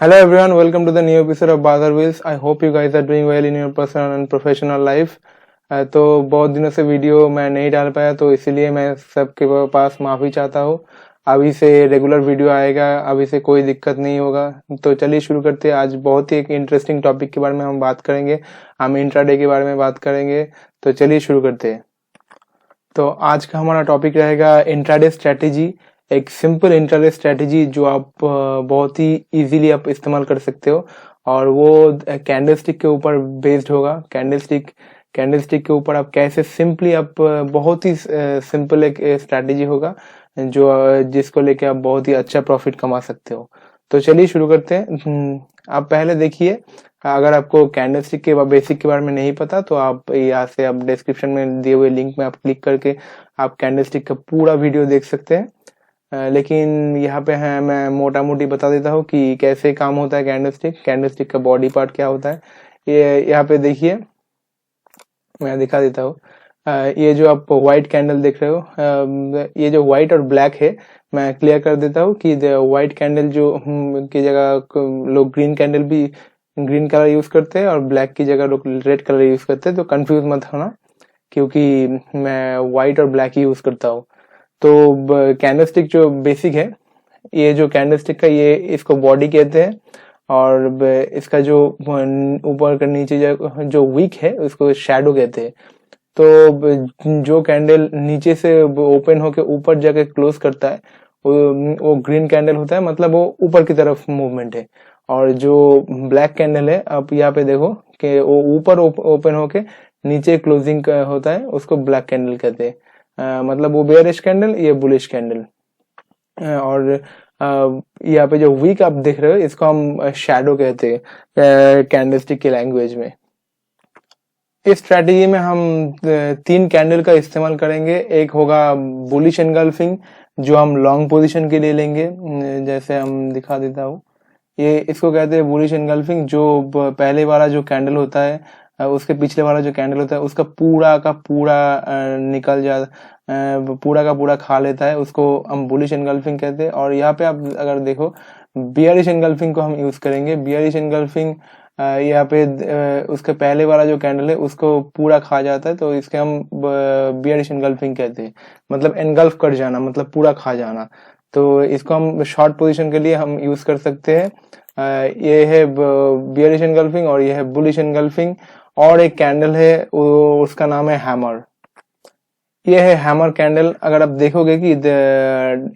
Hello everyone, welcome to the new episode of Bazaar Wheels. I hope you guys are doing well in your personal and professional life. तो बहुत दिनों से video मैं नहीं डाल पाया, तो इसीलिए मैं सबके पास माफ़ी चाहता हूँ। अभी से रेगुलर वीडियो आएगा, अभी से कोई दिक्कत नहीं होगा। तो चलिए शुरू करते हैं। आज बहुत ही एक इंटरेस्टिंग टॉपिक के बारे में हम बात करेंगे। हम इंट्राडे के बारे में बात करेंगे। तो चलिए शुरू करते हैं। तो आज का हमारा टॉपिक रहेगा इंट्राडे स्ट्रेटेजी। एक सिंपल इंट्राडे स्ट्रेटेजी जो आप बहुत ही इजीली आप इस्तेमाल कर सकते हो, और वो कैंडलस्टिक के ऊपर बेस्ड होगा। कैंडलस्टिक के ऊपर आप कैसे सिंपली आप बहुत ही सिंपल एक स्ट्रेटेजी होगा जो जिसको लेके आप बहुत ही अच्छा प्रॉफिट कमा सकते हो। तो चलिए शुरू करते हैं। आप पहले देखिए, अगर आपको कैंडलस्टिक के बेसिक के बारे में नहीं पता तो आप यहाँ से आप डिस्क्रिप्शन में दिए हुए लिंक में आप क्लिक करके आप कैंडलस्टिक का पूरा वीडियो देख सकते हैं। लेकिन यहाँ पे है, मैं मोटा मोटी बता देता हूँ कि कैसे काम होता है कैंडलस्टिक का बॉडी पार्ट क्या होता है। ये यहाँ पे देखिए, मैं दिखा देता हूँ। ये जो आप व्हाइट कैंडल देख रहे हो, ये जो व्हाइट और ब्लैक है, मैं क्लियर कर देता हूँ कि व्हाइट कैंडल जो की जगह लोग ग्रीन कलर यूज करते हैं और ब्लैक की जगह लोग रेड कलर यूज करते हैं। तो कंफ्यूज मत होना, क्योंकि मैं व्हाइट और ब्लैक ही यूज करता हूँ। तो कैंडलस्टिक जो बेसिक है, ये जो कैंडलस्टिक का ये इसको बॉडी कहते हैं, और इसका जो ऊपर का नीचे जो वीक है उसको शैडो कहते हैं। तो जो कैंडल नीचे से ओपन होके ऊपर जाके क्लोज करता है वो ग्रीन कैंडल होता है, मतलब वो ऊपर की तरफ मूवमेंट है। और जो ब्लैक कैंडल है, आप यहाँ पे देखो कि वो ऊपर ओपन होके नीचे क्लोजिंग होता है, उसको ब्लैक कैंडल कहते हैं। मतलब वो बेयरिश कैंडल, ये बुलिश कैंडल। और यहाँ पे जो वीक आप देख रहे हो इसको हम शैडो कहते हैं कैंडलस्टिक की लैंग्वेज में। इस स्ट्रेटेजी में हम 3 कैंडल का इस्तेमाल करेंगे। एक होगा बुलिश एनगल्फिंग, जो हम लॉन्ग पोजीशन के लिए लेंगे। जैसे हम दिखा देता हूँ, ये इसको कहते हैं बुलिश एनगल्फिंग। जो पहले वाला जो कैंडल होता है, उसके पिछले वाला जो कैंडल होता है उसका पूरा का पूरा निकल जा पूरा का पूरा खा लेता है, उसको हम बुलिश एनगल्फिंग कहते हैं। और यहाँ पे आप अगर देखो, बियरिश एनगल्फिंग को हम यूज करेंगे। बियरिश एनगल्फिंग यहाँ पे उसके पहले वाला जो कैंडल है उसको पूरा खा जाता है, तो इसके हम बियरिश एनगल्फिंग कहते हैं। मतलब एनगल्फ कर जाना, मतलब पूरा खा जाना। तो इसको हम शॉर्ट पोजीशन के लिए हम यूज कर सकते हैं। ये है बियरिश एनगल्फिंग और ये है बुलिश एनगल्फिंग। और एक कैंडल है, उसका नाम है हैमर। ये है हैमर कैंडल। अगर आप देखोगे कि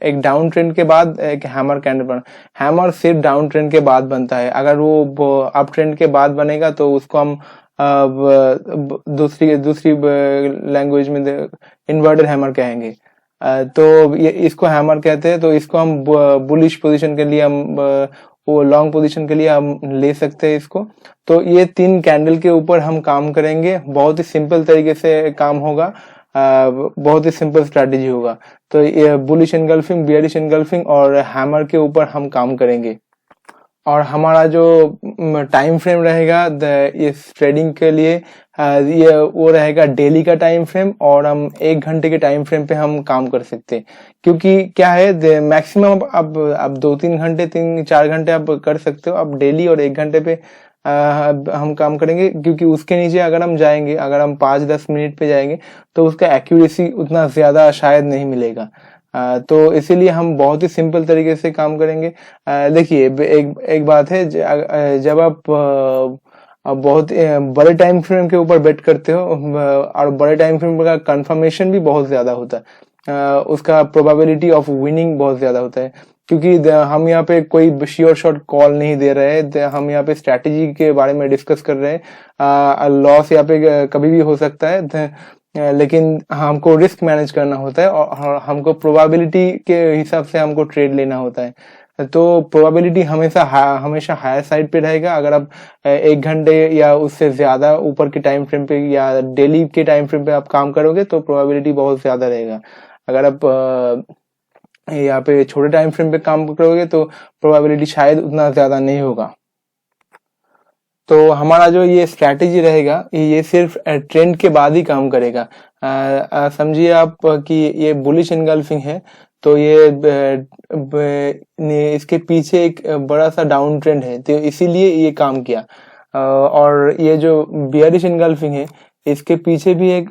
एक डाउन ट्रेंड के बाद एक हैमर कैंडल बना। हैमर सिर्फ डाउन ट्रेंड के बाद बनता है। अगर वो अप ट्रेंड के बाद बनेगा तो उसको हम दूसरी दूसरी लैंग्वेज में इन्वर्टेड हैमर कहेंगे। तो ये इसको हैमर कहते हैं। तो इसको हम बुलिश पोजीशन के लिए हम वो लॉन्ग पोजीशन के लिए हम ले सकते हैं इसको। तो ये 3 कैंडल के ऊपर हम काम करेंगे। बहुत ही सिंपल तरीके से काम होगा, बहुत ही सिंपल स्ट्रैटेजी होगा। तो ये बुलिश एनगल्फिंग, बियरिश एनगल्फिंग और हैमर के ऊपर हम काम करेंगे। और हमारा जो टाइम फ्रेम रहेगा इस ट्रेडिंग के लिए, ये वो रहेगा डेली का टाइम फ्रेम, और हम 1 घंटे के टाइम फ्रेम पे हम काम कर सकते हैं। क्योंकि क्या है, मैक्सिमम अब 2-3 घंटे 3-4 घंटे आप कर सकते हो। अब डेली और 1 घंटे पे हम काम करेंगे, क्योंकि उसके नीचे अगर हम जाएंगे, अगर हम 5-10 मिनट पे जाएंगे तो उसका एक्यूरेसी उतना ज्यादा शायद नहीं मिलेगा। तो इसीलिए हम बहुत ही सिंपल तरीके से काम करेंगे। देखिए, एक बात है, जब आप बहुत बड़े टाइम फ्रेम के ऊपर बेट करते हो, और बड़े टाइम फ्रेम का कंफर्मेशन भी बहुत ज्यादा होता है, उसका प्रोबेबिलिटी ऑफ विनिंग बहुत ज्यादा होता है। क्योंकि हम यहाँ पे कोई श्योर शॉट कॉल नहीं दे रहे हैं, हम यहाँ पे स्ट्रैटेजी के बारे में डिस्कस कर रहे हैं। लॉस यहाँ पे कभी भी हो सकता है, लेकिन हमको रिस्क मैनेज करना होता है और हमको प्रोबेबिलिटी के हिसाब से हमको ट्रेड लेना होता है। तो प्रोबेबिलिटी हमेशा हायर साइड पे रहेगा। अगर आप 1 घंटे या उससे ज्यादा ऊपर के टाइम फ्रेम पे या डेली के टाइम फ्रेम पे आप काम करोगे तो प्रोबेबिलिटी बहुत ज्यादा रहेगा। अगर आप यहाँ पे छोटे टाइम फ्रेम पे काम करोगे तो प्रोबेबिलिटी शायद उतना ज्यादा नहीं होगा। तो हमारा जो ये स्ट्रैटेजी रहेगा ये सिर्फ ट्रेंड के बाद ही काम करेगा। समझिए आप कि ये बुलिश इनगल्फिंग है, तो ये इसके पीछे एक बड़ा सा डाउन ट्रेंड है, तो इसीलिए ये काम किया। और ये जो बियरिश इनगल्फिंग है, इसके पीछे भी एक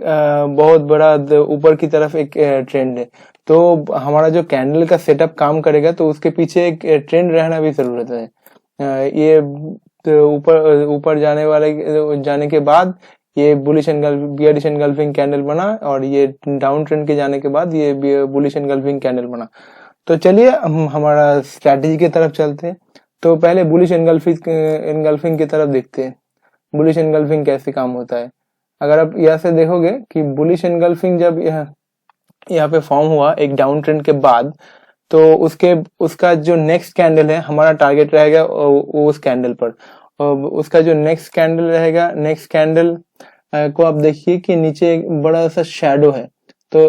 बहुत बड़ा ऊपर की तरफ एक ट्रेंड है। तो हमारा जो कैंडल का सेटअप काम करेगा, तो उसके पीछे एक ट्रेंड रहना भी जरूरत है। ये ऊपर जाने के बाद ये बुलिश बियरिश एनगल्फिंग कैंडल बना, और ये डाउन ट्रेंड के जाने के बाद ये बुलिश एनगल्फिंग कैंडल बना। तो चलिए हम हमारा स्ट्रैटेजी की तरफ चलते हैं। तो पहले बुलिश एनगल्फिंग की तरफ देखते हैं, बुलिश एनगल्फिंग कैसे काम होता है। अगर आप यहाँ से देखोगे कि बुलिश एनगल्फिंग जब यहाँ पे फॉर्म हुआ एक डाउन ट्रेंड के बाद, तो उसका जो नेक्स्ट कैंडल है, हमारा टारगेट रहेगा उस कैंडल पर। उसका जो नेक्स्ट कैंडल रहेगा, नेक्स्ट कैंडल को आप देखिए कि नीचे एक बड़ा सा शैडो है। तो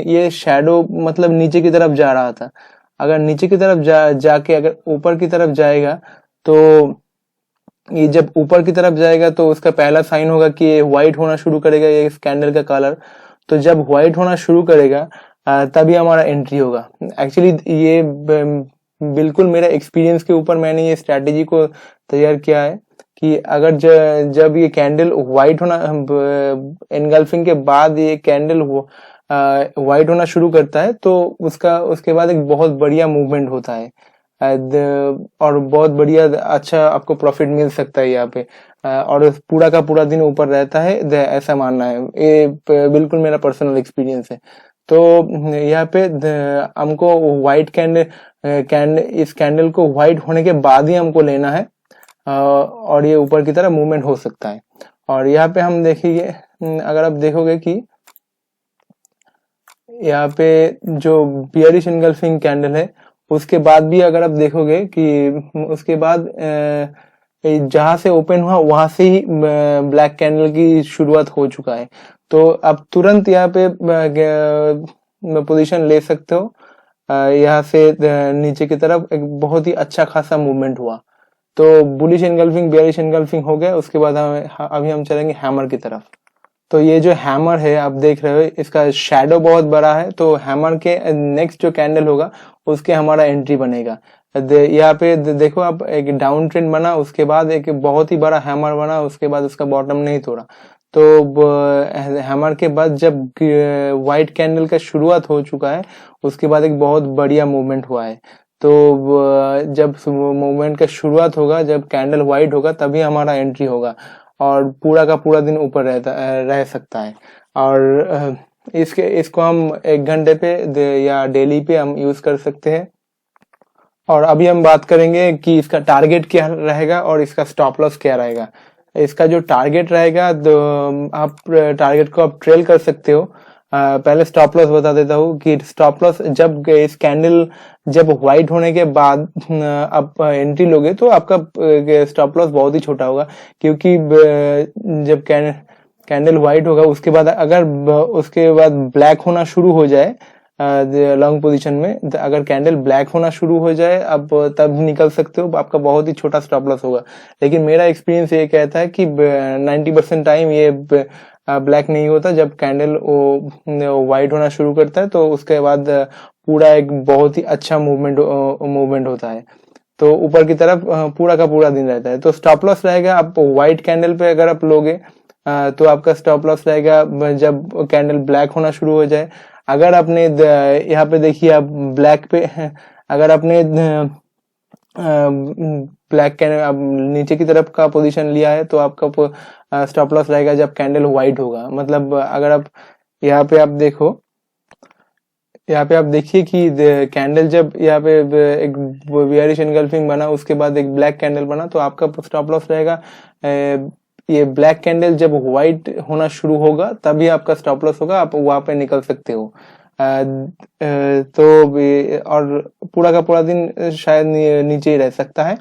ये शैडो मतलब नीचे की तरफ जा रहा था। अगर नीचे की तरफ जाके अगर ऊपर की तरफ जाएगा, तो ये जब ऊपर की तरफ जाएगा तो उसका पहला साइन होगा कि ये व्हाइट होना शुरू करेगा, ये इस कैंडल का कलर। तो जब व्हाइट होना शुरू करेगा तभी हमारा एंट्री होगा। एक्चुअली ये बिल्कुल मेरा एक्सपीरियंस के ऊपर मैंने ये स्ट्रैटेजी को तैयार किया है कि अगर जब ये कैंडल व्हाइट होना एनगल्फिंग के बाद ये कैंडल व्हाइट होना शुरू करता है, तो उसके बाद एक बहुत बढ़िया मूवमेंट होता है और बहुत बढ़िया अच्छा आपको प्रॉफिट मिल सकता है यहाँ पे। और पूरा का पूरा दिन ऊपर रहता है, ऐसा मानना है। ये बिल्कुल मेरा पर्सनल एक्सपीरियंस है। तो यहाँ पे हमको व्हाइट इस कैंडल को व्हाइट होने के बाद ही हमको लेना है, और ये ऊपर की तरफ मूवमेंट हो सकता है। और यहाँ पे हम देखेंगे, अगर आप देखोगे कि यहाँ पे जो बियरिश एनगल्फिंग कैंडल है, उसके बाद भी अगर आप देखोगे कि उसके बाद जहां से ओपन हुआ वहां से ही ब्लैक कैंडल की शुरुआत हो चुका है। तो आप तुरंत यहाँ पे पोजीशन ले सकते हो। यहाँ से नीचे की तरफ एक बहुत ही अच्छा खासा मूवमेंट हुआ। तो बुलिश एनगल्फिंग बियरिश एनगल्फिंग हो गया। उसके बाद अभी हम चलेंगे हैमर की तरफ। तो ये जो हैमर है आप देख रहे हो, इसका शैडो बहुत बड़ा है। तो हैमर के नेक्स्ट जो कैंडल होगा उसके हमारा एंट्री बनेगा। यहाँ पे देखो आप, एक डाउन ट्रेंड बना, उसके बाद एक बहुत ही बड़ा हैमर बना, उसके बाद उसका बॉटम नहीं तोड़ा। तो हैमर के बाद जब व्हाइट कैंडल का शुरुआत हो चुका है, उसके बाद एक बहुत बढ़िया मूवमेंट हुआ है। तो जब मूवमेंट का शुरुआत होगा, जब कैंडल व्हाइट होगा, तभी हमारा एंट्री होगा और पूरा का पूरा दिन ऊपर रह सकता है। और इसको हम 1 घंटे पे या डेली पे हम यूज कर सकते हैं। और अभी हम बात करेंगे कि इसका टारगेट क्या रहेगा और इसका स्टॉप लॉस क्या रहेगा। इसका जो टारगेट रहेगा, तो आप टारगेट को आप ट्रेल कर सकते हो। पहले स्टॉप लॉस बता देता हूँ कि स्टॉप लॉस जब इस कैंडल जब व्हाइट होने के बाद आप एंट्री लोगे, तो आपका स्टॉप लॉस बहुत ही छोटा होगा, क्योंकि जब कैंडल व्हाइट होगा, उसके बाद अगर उसके बाद ब्लैक होना शुरू हो जाए लॉन्ग पोजीशन में, अगर कैंडल ब्लैक होना शुरू हो जाए, अब तब निकल सकते हो, आपका बहुत ही छोटा स्टॉप लॉस होगा। लेकिन मेरा एक्सपीरियंस ये कहता है कि 90% टाइम ये ब्लैक नहीं होता। जब कैंडल व्हाइट होना शुरू करता है, तो उसके बाद पूरा एक बहुत ही अच्छा मूवमेंट होता है। तो ऊपर की तरफ पूरा का पूरा दिन रहता है। तो स्टॉप लॉस रहेगा, आप व्हाइट कैंडल पे अगर आप लोगे तो आपका स्टॉप लॉस रहेगा जब कैंडल ब्लैक होना शुरू हो जाए। अगर आपने यहाँ पे देखिए, आप ब्लैक पे अगर आपने ब्लैक कैंडल अब नीचे की तरफ का पोजीशन लिया है, तो आपका स्टॉप लॉस रहेगा जब कैंडल व्हाइट होगा। मतलब अगर आप यहाँ पे आप देखो, यहाँ पे आप देखिए कि कैंडल जब यहाँ पे एक बियरिश एनगल्फिंग बना, उसके बाद एक ब्लैक कैंडल बना, तो आपका स्टॉप लॉस रहेगा ये ब्लैक कैंडल जब व्हाइट होना शुरू होगा, तभी आपका स्टॉप लॉस होगा, आप वहां पे निकल सकते हो। तो और पूरा का पूरा दिन शायद नीचे ही रह सकता है।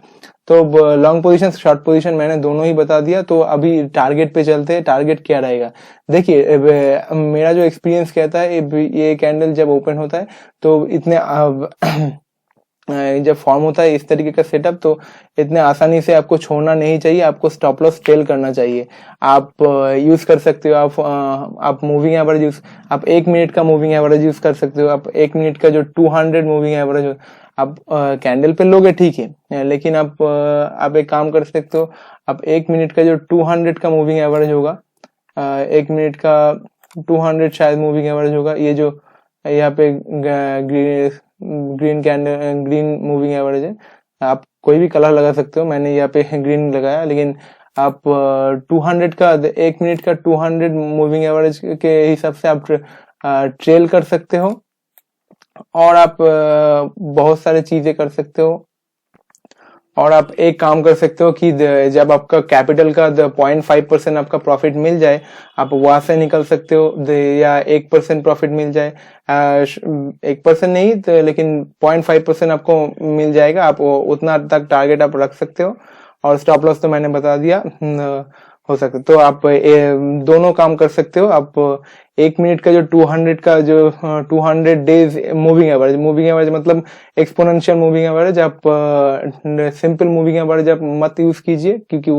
तो लॉन्ग पोजीशन शॉर्ट पोजीशन मैंने दोनों ही बता दिया। तो अभी टारगेट पे चलते हैं। टारगेट क्या रहेगा, देखिए मेरा जो एक्सपीरियंस कहता है, ये कैंडल जब ओपन होता है, तो जब फॉर्म होता है इस तरीके का सेटअप, तो इतने आसानी से आपको छोड़ना नहीं चाहिए, आपको स्टॉप लॉस टेल करना चाहिए। आप यूज कर सकते हो, आप मूविंग एवरेज यूज, आप 1 मिनट का मूविंग एवरेज यूज कर सकते हो। आप 1 मिनट का जो 200 मूविंग एवरेज आप कैंडल पे लोगे ठीक है, लेकिन आप एक काम कर सकते हो, आप 1 मिनट का जो 200 का मूविंग एवरेज होगा, 1 मिनट का 200 शायद मूविंग एवरेज होगा, ये जो यहाँ पे green candle green moving average है, आप कोई भी कलर लगा सकते हो, मैंने यहाँ पे ग्रीन लगाया। लेकिन आप 200 का 1 मिनट का 200 मूविंग एवरेज के हिसाब से आप ट्रेल कर सकते हो, और आप बहुत सारी चीजें कर सकते हो। और आप एक काम कर सकते हो कि जब आपका कैपिटल का 0.5% आपका प्रॉफिट मिल जाए, आप वहां से निकल सकते हो, या 1% प्रॉफिट मिल जाए, 1% नहीं तो लेकिन 0.5% आपको मिल जाएगा, आप उतना तक टारगेट आप रख सकते हो। और स्टॉप लॉस तो मैंने बता दिया, हो सकता तो आप दोनों काम कर सकते हो। आप 1 मिनट का जो 200 डेज मूविंग एवरेज मतलब एक्सपोनेंशियल मूविंग एवरेज, आप सिंपल मूविंग एवरेज आप मत यूज कीजिए, क्योंकि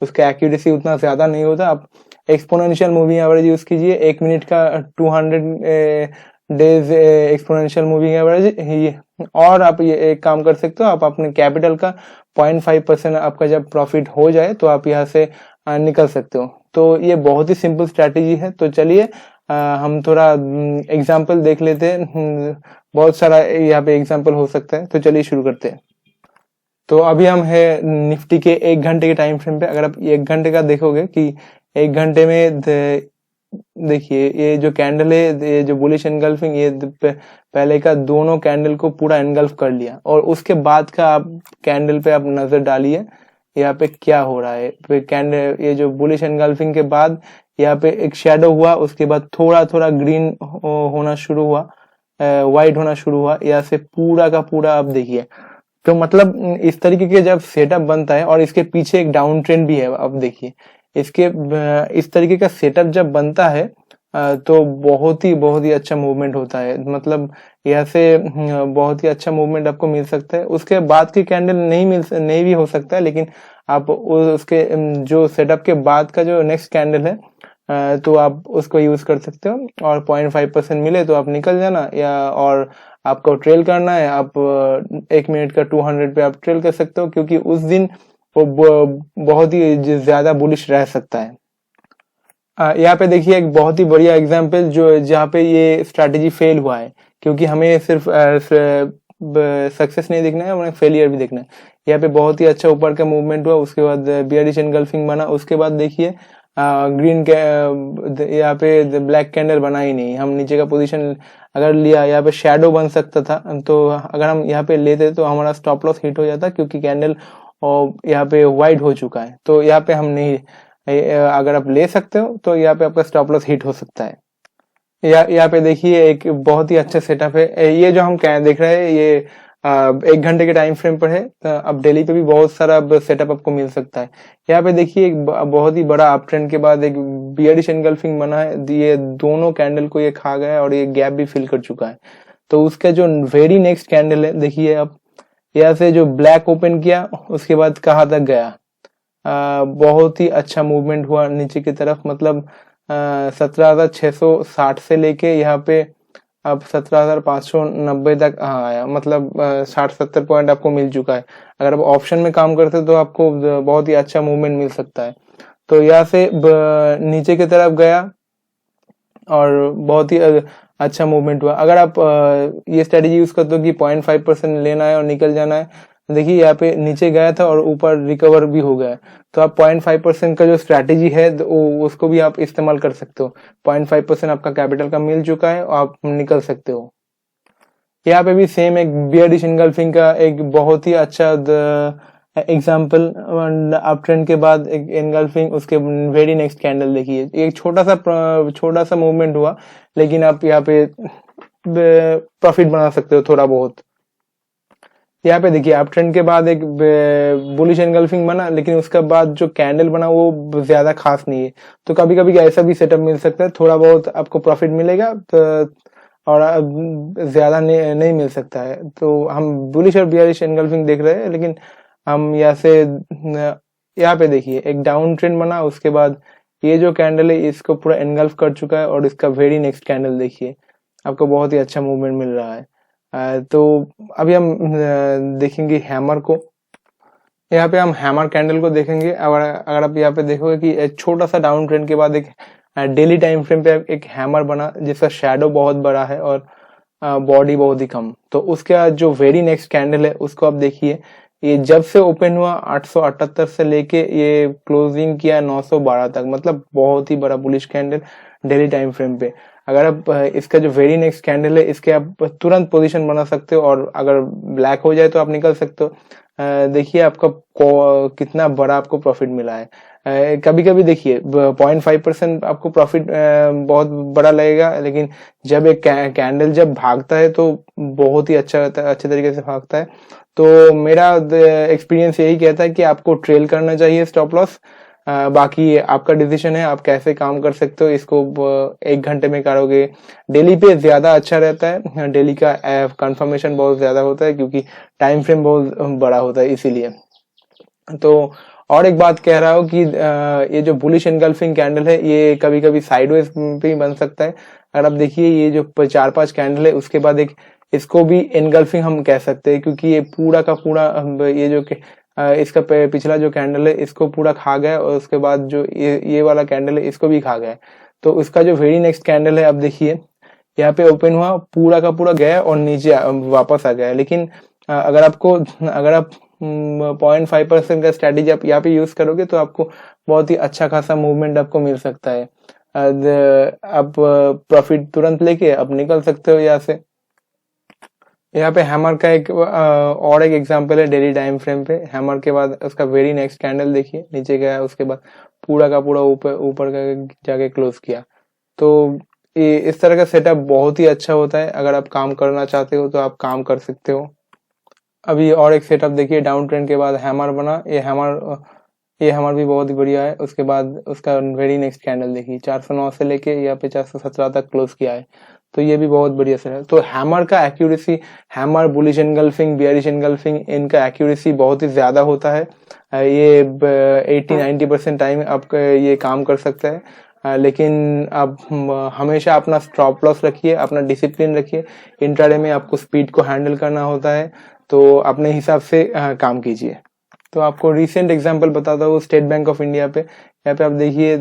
उसका एक्यूरेसी उतना ज्यादा नहीं होता। आप एक्सपोनेंशियल मूविंग एवरेज यूज कीजिए। 1 मिनट का 200 डेज एक्सपोनेंशियल मूविंग एवरेज। और आप ये एक काम कर सकते हो, आप अपने कैपिटल का 0.5% आपका जब प्रॉफिट हो जाए तो आप यहाँ से निकल सकते हो। तो ये बहुत ही सिंपल स्ट्रैटेजी है। तो चलिए हम थोड़ा एग्जाम्पल देख लेते हैं। बहुत सारा यहाँ पे एग्जाम्पल हो सकता है, तो चलिए शुरू करते हैं। तो अभी हम है निफ्टी के 1 घंटे के टाइम फ्रेम पे। अगर आप 1 घंटे का देखोगे कि 1 घंटे में देखिए ये जो कैंडल है, ये जो बुलिश एनगल्फिंग, ये पहले का दोनों कैंडल को पूरा एनगल्फ कर लिया, और उसके बाद का आप कैंडल पे आप नजर डालिए यहाँ पे क्या हो रहा है। कैंडल ये जो बुलिश एनगल्फिंग के बाद यहाँ पे एक शेडो हुआ, उसके बाद थोड़ा थोड़ा ग्रीन होना शुरू हुआ, व्हाइट होना शुरू हुआ, यहाँ से पूरा का पूरा आप देखिए। तो मतलब इस तरीके के जब सेटअप बनता है, और इसके पीछे एक डाउन ट्रेंड भी है, अब देखिए इसके इस तरीके का सेटअप जब बनता है तो बहुत ही अच्छा मूवमेंट होता है। मतलब यहाँ से बहुत ही अच्छा मूवमेंट आपको मिल सकता है। उसके बाद की कैंडल नहीं भी हो सकता है, लेकिन आप उसके जो सेटअप के बाद का जो नेक्स्ट कैंडल है तो आप उसको यूज कर सकते हो, और 0.5% मिले तो आप निकल जाना, या और आपको ट्रेल करना है, आप 1 मिनट का 200 पे आप ट्रेल कर सकते हो, क्योंकि उस दिन वो बहुत ही ज्यादा बुलिश रह सकता है। यहाँ पे देखिए एक बहुत ही बढ़िया एग्जांपल जो जहाँ पे ये स्ट्रैटेजी फेल हुआ है, क्योंकि हमें सिर्फ सक्सेस नहीं देखना है, हमें फेलियर भी देखना है। यहाँ पे बहुत ही अच्छा ऊपर का मूवमेंट हुआ, उसके बाद बियरिश एनगल्फिंग बना, उसके बाद देखिए ग्रीन यहाँ पे ब्लैक कैंडल बना ही नहीं। हम नीचे का पोजीशन अगर लिया, यहाँ पे शेडो बन सकता था, तो अगर हम यहाँ पे लेते तो हमारा स्टॉप लॉस हिट हो जाता, क्योंकि कैंडल और यहाँ पे व्हाइट हो चुका है। तो यहाँ पे हम नहीं, अगर आप ले सकते हो तो यहाँ पे आपका स्टॉप लॉस हिट हो सकता है। यहाँ पे देखिए एक बहुत ही अच्छा सेटअप है। ये जो हम देख रहे हैं ये 1 घंटे के टाइम फ्रेम पर है। अब डेली पे भी बहुत सारा सेटअप आपको मिल सकता है। यहाँ पे देखिए एक बहुत ही बड़ा अप ट्रेंड के बाद एक बियरिश एनगल्फिंग बना है, ये दोनों कैंडल को ये खा गया, और ये गैप भी फिल कर चुका है। तो उसका जो वेरी नेक्स्ट कैंडल है, देखिए आप यहाँ से जो ब्लैक ओपन किया, उसके बाद कहाँ तक गया, बहुत ही अच्छा मूवमेंट हुआ नीचे की तरफ। मतलब 17,660 से लेके यहाँ पे अब 17,590 तक आया। मतलब 60-70 पॉइंट आपको मिल चुका है। अगर आप ऑप्शन में काम करते तो आपको बहुत ही अच्छा मूवमेंट मिल सकता है। तो यहाँ से नीचे की तरफ गया, और बहुत ही अच्छा मूवमेंट हुआ। अगर आप ये स्ट्रेटेजी यूज करते हो कि 0.5% लेना है और निकल जाना है, देखिए यहाँ पे नीचे गया था और ऊपर रिकवर भी हो गया, तो आप 0.5% का जो स्ट्रैटेजी है उसको भी आप इस्तेमाल कर सकते हो। 0.5% आपका कैपिटल का मिल चुका है, आप निकल सकते हो। यहाँ पे भी सेम एक बियरिश एनगल्फिंग का एक बहुत ही अच्छा एग्जाम्पल, अप ट्रेंड के बाद एक एनगल्फिंग, उसके वेरी नेक्स्ट कैंडल देखिए एक छोटा सा मूवमेंट हुआ, लेकिन आप यहाँ पे प्रॉफिट बना सकते हो थोड़ा बहुत। यहाँ पे देखिए अप ट्रेंड के बाद एक बुलिश एनगल्फिंग बना, लेकिन उसके बाद जो कैंडल बना वो ज्यादा खास नहीं है। तो कभी कभी ऐसा भी सेटअप मिल सकता है, थोड़ा बहुत आपको प्रॉफिट मिलेगा, तो और ज्यादा नहीं मिल सकता है। तो हम बुलिश और बियरिश एनगल्फिंग देख रहे हैं, लेकिन हम यहाँ पे देखिए एक डाउन ट्रेंड बना, उसके बाद ये जो कैंडल है इसको पूरा एनगल्फ कर चुका है, और इसका वेरी नेक्स्ट कैंडल देखिए, आपको बहुत ही अच्छा मूवमेंट मिल रहा है। तो अभी हम देखेंगे हैमर को। यहाँ पे हम हैमर कैंडल को देखेंगे। अगर आप यहाँ पे देखोगे कि एक छोटा सा डाउन ट्रेंड के बाद एक डेली टाइम फ्रेम पे एक हैमर बना, जिसका शेडो बहुत बड़ा है और बॉडी बहुत ही कम। तो उसके बाद जो वेरी नेक्स्ट कैंडल है उसको आप देखिए, ये जब से ओपन हुआ 878 से लेके ये क्लोजिंग किया 912 तक, मतलब बहुत ही बड़ा bullish candle daily time frame पे। अगर आप इसका जो वेरी नेक्स्ट कैंडल है इसके आप तुरंत पोजीशन बना सकते हो, और अगर ब्लैक हो जाए तो आप निकल सकते हो। देखिए आपका कितना बड़ा आपको प्रॉफिट मिला है। कभी कभी देखिए 0.5% आपको प्रॉफिट बहुत बड़ा लगेगा, लेकिन जब एक कैंडल जब भागता है तो बहुत ही अच्छे तरीके से भागता है। तो मेरा एक्सपीरियंस यही कहता है कि आपको ट्रेल करना चाहिए स्टॉप लॉस। बाकी आपका डिसीजन है, आप कैसे काम कर सकते हो इसको। 1 घंटे में करोगे, डेली पे ज्यादा अच्छा रहता है। डेली का कंफर्मेशन बहुत ज्यादा होता है, क्योंकि टाइम फ्रेम बहुत बड़ा होता है इसीलिए। तो और एक बात कह रहा हूँ कि ये जो बुलिश एनगल्फिंग कैंडल है ये कभी कभी साइडवेज पे बन सकता है। अगर आप देखिए ये जो 4-5 कैंडल है उसके बाद एक इसको भी एनगल्फिंग हम कह सकते हैं, क्योंकि ये पूरा का पूरा ये जो इसका पिछला जो कैंडल है इसको पूरा खा गया, और उसके बाद जो ये वाला कैंडल है इसको भी खा गया। तो उसका जो वेरी नेक्स्ट कैंडल है आप देखिए, यहाँ पे ओपन हुआ, पूरा का पूरा गया और नीचे वापस आ गया। लेकिन अगर आप 0.5% का स्ट्रेटेजी आप यहाँ पे यूज करोगे तो आपको बहुत ही अच्छा खासा मूवमेंट आपको मिल सकता है। आप प्रॉफिट तुरंत लेके आप निकल सकते हो यहाँ से। यहाँ पे हैमर का और एक एग्जांपल है डेली टाइम फ्रेम पे। हैमर के बाद उसका वेरी नेक्स्ट कैंडल देखिए, नीचे गया, उसके बाद पूरा का पूरा ऊपर का जाके क्लोज किया। तो ये इस तरह का सेटअप बहुत ही अच्छा होता है। अगर आप काम करना चाहते हो तो आप काम कर सकते हो। अभी और एक सेटअप देखिए, डाउन ट्रेंड के बाद हैमर बना, ये हैमर भी बहुत ही बढ़िया है। उसके बाद उसका वेरी नेक्स्ट कैंडल देखिए, 409 से लेके यहाँ पे 417 तक क्लोज किया है। तो ये भी बहुत बढ़िया से है। तो हैमर का accuracy, hammer, bullish engulfing, bearish engulfing, इनका एक्यूरेसी बहुत ही ज्यादा होता है। ये 80-90% टाइम आपका ये काम कर सकता है। लेकिन आप हमेशा अपना स्टॉप लॉस रखिए, अपना डिसिप्लिन रखिए। इंट्राडे में आपको स्पीड को हैंडल करना होता है, तो अपने हिसाब से काम कीजिए। तो आपको रिसेंट एग्जांपल बताता हूँ स्टेट बैंक ऑफ इंडिया पे। यहाँ पे आप देखिए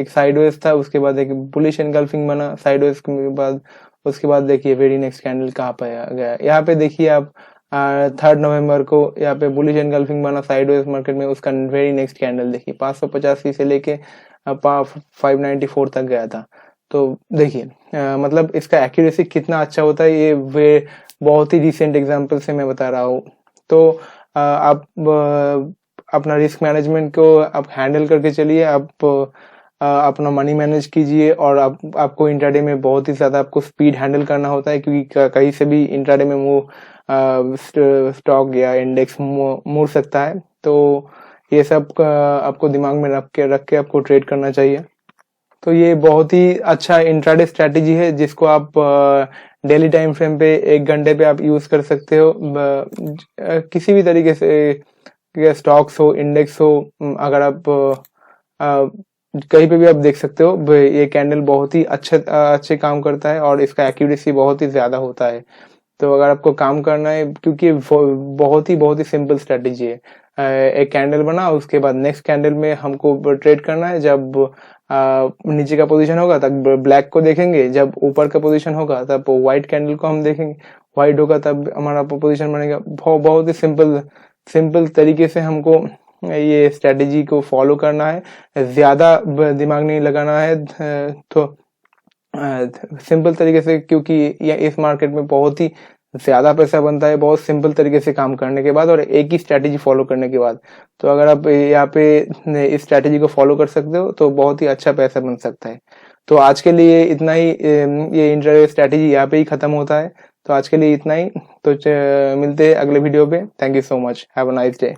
एक साइडवेज था, उसके बाद एक बुलिश एनगल्फिंग बना साइडवेज के बाद, उसके बाद देखिए वेरी नेक्स्ट कैंडल कहाँ पाया गया। यहाँ पे देखिए आप 3 नवंबर को यहाँ पे बुलिश एनगल्फिंग बना साइडवेज मार्केट में, उसका वेरी नेक्स्ट कैंडल देखिए 585 से लेके 594 तक गया था। तो देखिए मतलब इसका एक्यूरेसी कितना अच्छा होता है, ये वे बहुत ही रिसेंट एग्जांपल से मैं बता रहा हूँ। तो आप अपना रिस्क मैनेजमेंट को आप हैंडल करके चलिए। आप अपना मनी मैनेज कीजिए, और आपको इंट्राडे में बहुत ही ज्यादा आपको स्पीड हैंडल करना होता है, क्योंकि कहीं से भी इंट्राडे में वो स्टॉक या इंडेक्स मुड़ सकता है। तो ये सब आपको दिमाग में रख के आपको ट्रेड करना चाहिए। तो ये बहुत ही अच्छा इंट्राडे स्ट्रेटेजी है, जिसको आप डेली टाइम फ्रेम पे 1 घंटे पे आप यूज कर सकते हो। किसी भी तरीके से स्टॉक्स हो, इंडेक्स हो, अगर आप कहीं पे भी आप देख सकते हो, ये कैंडल बहुत ही अच्छे काम करता है, और इसका एक्यूरेसी बहुत ही ज्यादा होता है। तो अगर आपको काम करना है, क्योंकि बहुत ही सिंपल स्ट्रेटेजी है। एक कैंडल बना, उसके बाद नेक्स्ट कैंडल में हमको ट्रेड करना है। जब नीचे का पोजीशन होगा तब ब्लैक को देखेंगे, जब ऊपर का पोजीशन होगा तब व्हाइट कैंडल को हम देखेंगे, व्हाइट होगा तब हमारा पोजीशन बनेगा। बहुत ही सिंपल तरीके से हमको ये स्ट्रेटेजी को फॉलो करना है, ज्यादा दिमाग नहीं लगाना है। तो सिंपल तरीके से, क्योंकि इस मार्केट में बहुत ही ज्यादा पैसा बनता है बहुत सिंपल तरीके से काम करने के बाद, और एक ही स्ट्रेटेजी फॉलो करने के बाद। तो अगर आप यहाँ पे इस स्ट्रेटेजी को फॉलो कर सकते हो तो बहुत ही अच्छा पैसा बन सकता है। तो आज के लिए इतना ही। ये इंट्राडे स्ट्रेटेजी यहाँ पे ही खत्म होता है। तो आज के लिए इतना ही। तो मिलते हैं अगले वीडियो पे। Thank you so much. Have a nice day.